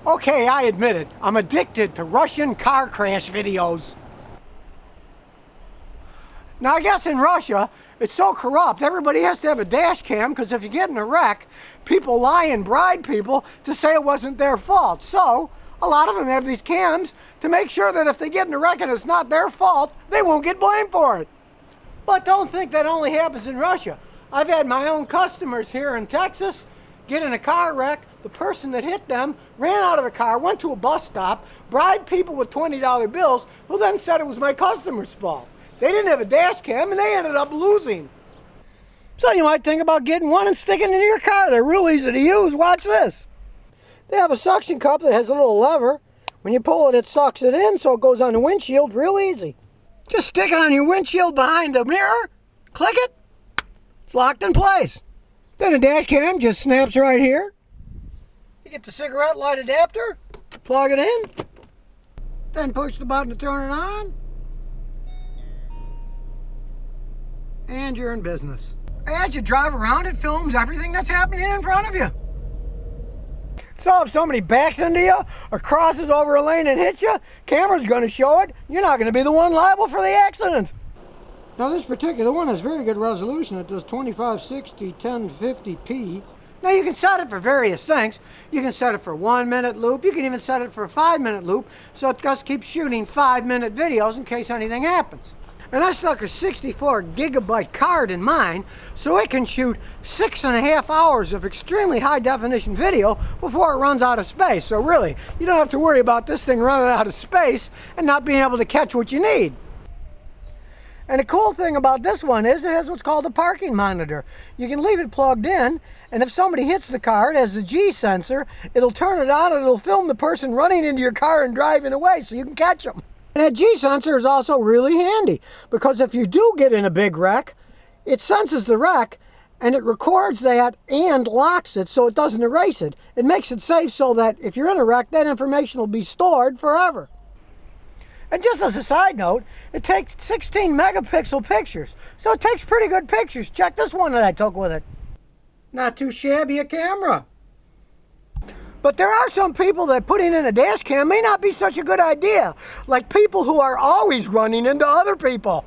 Okay, I admit it. I'm addicted to Russian car crash videos. Now, I guess in Russia, it's so corrupt, everybody has to have a dash cam, because if you get in a wreck, people lie and bribe people to say it wasn't their fault. So, a lot of them have these cams to make sure that if they get in a wreck and it's not their fault, they won't get blamed for it. But don't think that only happens in Russia. I've had my own customers here in Texas get in a car wreck. The person that hit them ran out of the car, went to a bus stop, bribed people with $20 bills, who then said it was my customer's fault. They didn't have a dash cam and they ended up losing. So you might think about getting one and sticking it in your car. They're real easy to use. Watch this. They have a suction cup that has a little lever. When you pull it, it sucks it in, so it goes on the windshield real easy. Just stick it on your windshield behind the mirror, click it, it's locked in place. Then a dash cam just snaps right here. You get the cigarette light adapter, plug it in, then push the button to turn it on, and you're in business. As you drive around, it films everything that's happening in front of you. So if somebody backs into you or crosses over a lane and hits you, camera's going to show it. You're not going to be the one liable for the accident. Now this particular one has very good resolution. It does 2560 1050p. Now you can set it for various things. You can set it for a 1-minute loop. You can even set it for a 5-minute loop, so it just keeps shooting 5-minute videos in case anything happens. And I stuck a 64 gigabyte card in mine, so it can shoot 6.5 hours of extremely high definition video before it runs out of space. So really, you don't have to worry about this thing running out of space and not being able to catch what you need. And the cool thing about this one is it has what's called a parking monitor. You can leave it plugged in, and if somebody hits the car, it has a G sensor, it'll turn it on and it'll film the person running into your car and driving away so you can catch them. And that G sensor is also really handy, because if you do get in a big wreck, it senses the wreck and it records that and locks it so it doesn't erase it. It makes it safe so that if you're in a wreck, that information will be stored forever. And just as a side note, it takes 16 megapixel pictures, so it takes pretty good pictures. Check this one that I took with it. Not too shabby a camera. But there are some people that putting in a dash cam may not be such a good idea, like people who are always running into other people.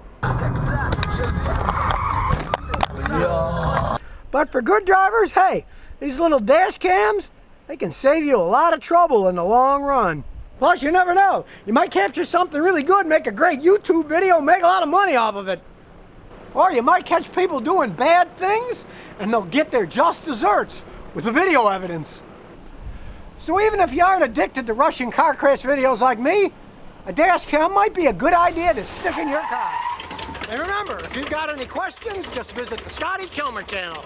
Yeah. But for good drivers, hey, these little dash cams, they can save you a lot of trouble in the long run. Plus, you never know. You might capture something really good, make a great YouTube video, make a lot of money off of it. Or you might catch people doing bad things, and they'll get their just desserts with the video evidence. So even if you aren't addicted to Russian car crash videos like me, a dash cam might be a good idea to stick in your car. And remember, if you've got any questions, just visit the Scotty Kilmer channel.